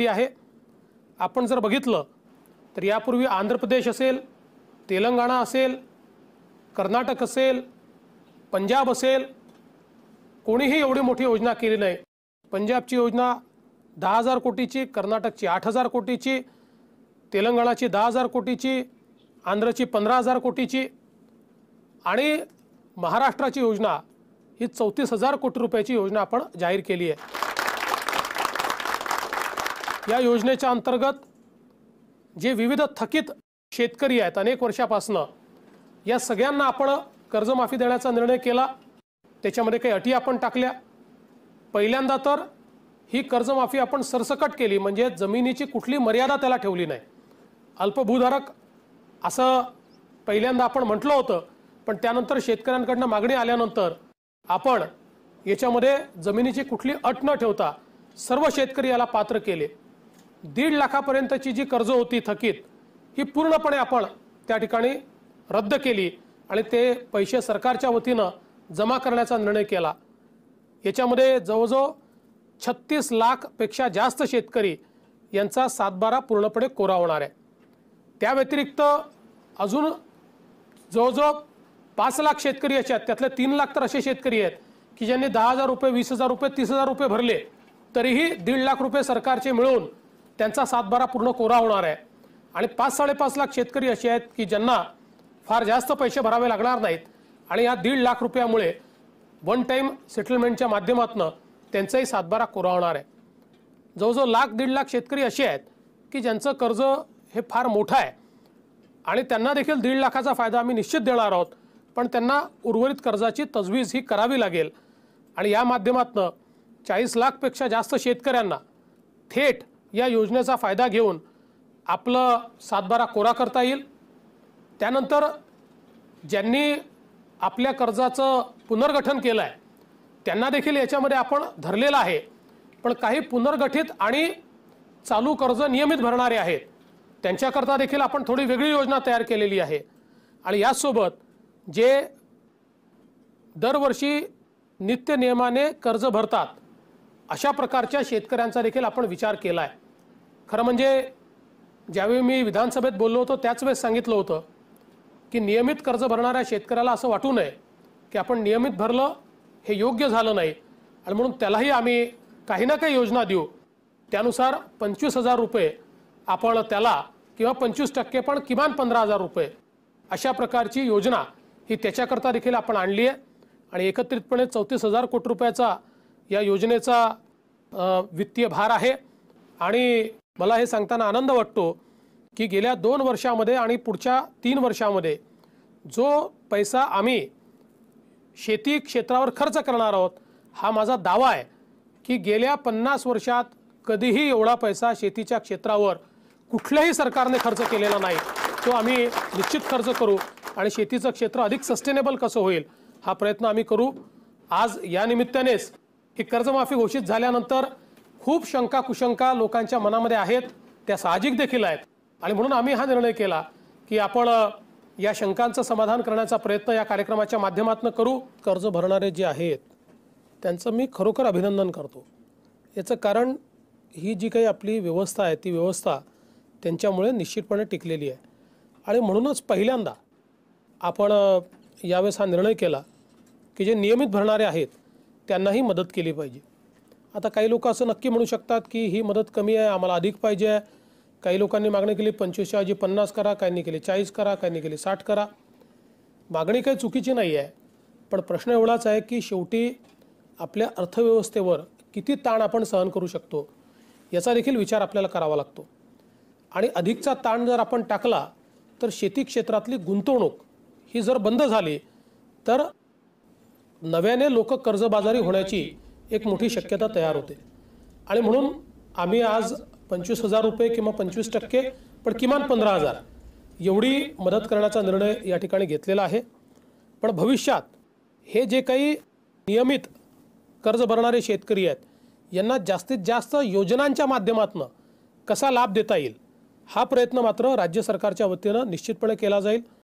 आहे। आपण जर बघितलं तर यापूर्वी आंध्र प्रदेश असेल, तेलंगणा असेल, कर्नाटक असेल, पंजाब असेल, कोणीही एवढी मोठी योजना केली नाही। पंजाबची योजना 10,000 कोटीची, कर्नाटकची 8,000 कोटीची, तेलंगणाची 10,000 कोटीची, आंध्रची 15,000 कोटीची आणि महाराष्ट्राची योजना ही 34,000 कोटी रुपयाची योजना आपण जाहीर केली आहे। या योजनेच्या अंतर्गत जे विविध थकीत शेतकरी आहेत अनेक वर्षापासून, या सगळ्यांना आपण कर्जमाफी देण्याचा निर्णय केला। त्याच्यामध्ये काही अटी आपण टाकल्या। पहिल्यांदा तर ही कर्जमाफी आपण सरसकट केली, म्हणजे जमिनीची कुठली मर्यादा त्याला ठेवली नाही। अल्पभूधारक असं पहिल्यांदा आपण म्हटलं होतं, पण त्यानंतर शेतकऱ्यांकडून मागणी आल्यानंतर आपण याच्यामध्ये जमिनीची कुठली अट न ठेवता सर्व शेतकरी याला पात्र केले। 1.5 लाखापर्यंतची जी कर्ज होती थकीत, ही पूर्णपणे आपण त्या ठिकाणी रद्द केली आणि ते पैसे सरकारच्या वतीनं जमा करण्याचा निर्णय केला। याच्यामध्ये जवळजवळ 36 लाखपेक्षा जास्त शेतकरी यांचा 7/12 पूर्णपणे कोरा होणार आहे। त्या व्यतिरिक्त अजून जवळजवळ 5 लाख शेतकरी असे आहेत, त्यातले 3 लाख तर असे शेतकरी आहेत की ज्यांनी 10,000 रुपये, 20,000 रुपये, 30,000 रुपये भरले, तरीही 1.5 लाख रुपये सरकारचे मिळून त्यांचा 7/12 पूर्ण कोरा होणार आहे। आणि 5-5.5 लाख शेतकरी असे आहेत की ज्यांना फार जास्त पैसे भरावे लागणार नाहीत आणि या 1.5 लाख रुपयामुळे वन टाइम सेटलमेंटच्या माध्यमातून त्यांचाही 7/12 कोरा होणार आहे। जवळजवळ 1.5 लाख शेतकरी असे आहेत की ज्यांचं कर्ज हे फार मोठं आहे आणि त्यांना देखील 1.5 लाखाचा फायदा आम्ही निश्चित देणार आहोत, पण त्यांना उर्वरित कर्जाची तजवीज ही करावी लागेल। आणि या माध्यमातून 40 लाखपेक्षा जास्त शेतकऱ्यांना थेट या योजनेचा फायदा घेऊन आपलं 7/12 कोरा करता येईल। त्यानंतर ज्यांनी आपल्या कर्जाचं पुनर्गठन केलं आहे त्यांना देखील याच्यामध्ये आपण धरलेलं आहे, पण काही पुनर्गठित आणि चालू कर्ज नियमित भरणारे आहेत त्यांच्याकरता देखील आपण थोडी वेगळी योजना तयार केलेली आहे। आणि यासोबत जे दरवर्षी नित्य नियमाने कर्ज भरतात अशा प्रकारच्या शेतकऱ्यांचा देखील आपण विचार केला आहे। खरं म्हणजे ज्यावेळी मी विधानसभेत बोललो होतो त्याच वेळेस सांगितलं होतं की नियमित कर्ज भरणाऱ्या शेतकऱ्याला असं वाटू नये की आपण नियमित भरलं हे योग्य झालं नाही आणि म्हणून त्यालाही आम्ही काही ना काही योजना देऊ। त्यानुसार 25,000 रुपये आपण त्याला किंवा 25% पण किमान 15,000 रुपये अशा प्रकारची योजना ही त्याच्याकरता देखील आपण आणली आहे। आणि एकत्रितपणे 34,000 कोटी रुपयाचा या योजनेचा वित्तीय भार आहे। आणि मला हे सांगताना आनंद वाटतो की गेल्या 2 वर्षामध्ये आणि पुढच्या 3 वर्षामध्ये जो पैसा आम्ही शेती क्षेत्रावर खर्च करणार आहोत, हा माझा दावा आहे की गेल्या 50 वर्षात कधीही एवढा पैसा शेतीच्या क्षेत्रावर कुठल्याही सरकारने खर्च केलेला नाही। तो आम्ही निश्चित खर्च करू आणि शेतीचं क्षेत्र अधिक सस्टेनेबल कसं होईल हा प्रयत्न आम्ही करू। आज या निमित्तानेच ही कर्जमाफी घोषित झाल्यानंतर खूप शंका कुशंका लोकांच्या मनामध्ये आहेत, त्या साहजिक देखील आहेत आणि म्हणून आम्ही हा निर्णय केला की आपण या शंकांचं समाधान करण्याचा प्रयत्न या कार्यक्रमाच्या माध्यमातून करू। कर्ज भरणारे जे आहेत त्यांचं मी खरोखर अभिनंदन करतो। याचं कारण ही जी काही आपली व्यवस्था आहे ती व्यवस्था त्यांच्यामुळे निश्चितपणे टिकलेली आहे आणि म्हणूनच पहिल्यांदा आपण यावेळेस हा निर्णय केला की जे नियमित भरणारे आहेत त्यांनाही मदत केली पाहिजे। आता काही लोक असं नक्की म्हणू शकतात की ही मदत कमी आहे, आम्हाला अधिक पाहिजे आहे। काही लोकांनी मागणी केली 25 ऐवजी 50 करा, काहींनी केली 40 करा, काहींनी केली 60 करा। मागणी काही चुकीची नाही आहे, पण प्रश्न एवढाच आहे की शेवटी आपल्या अर्थव्यवस्थेवर किती ताण आपण सहन करू शकतो याचा देखील विचार आपल्याला करावा लागतो। आणि अधिकचा ताण जर आपण टाकला तर शेती क्षेत्रातली गुंतवणूक ही जर बंद झाली तर नव्याने लोक कर्जबाजारी होण्याची एक मोठी शक्यता तयार होते। आणि म्हणून आम्ही आज 25,000 रुपये किंवा 25% पण किमान 15,000 एवढी मदत करण्याचा निर्णय या ठिकाणी घेतलेला आहे। पण भविष्यात हे जे काही नियमित कर्ज भरणारे शेतकरी आहेत यांना जास्तीत जास्त योजनांच्या माध्यमातून कसा लाभ देता येईल हा प्रयत्न मात्र राज्य सरकारच्या वतीने निश्चितपणे केला जाईल।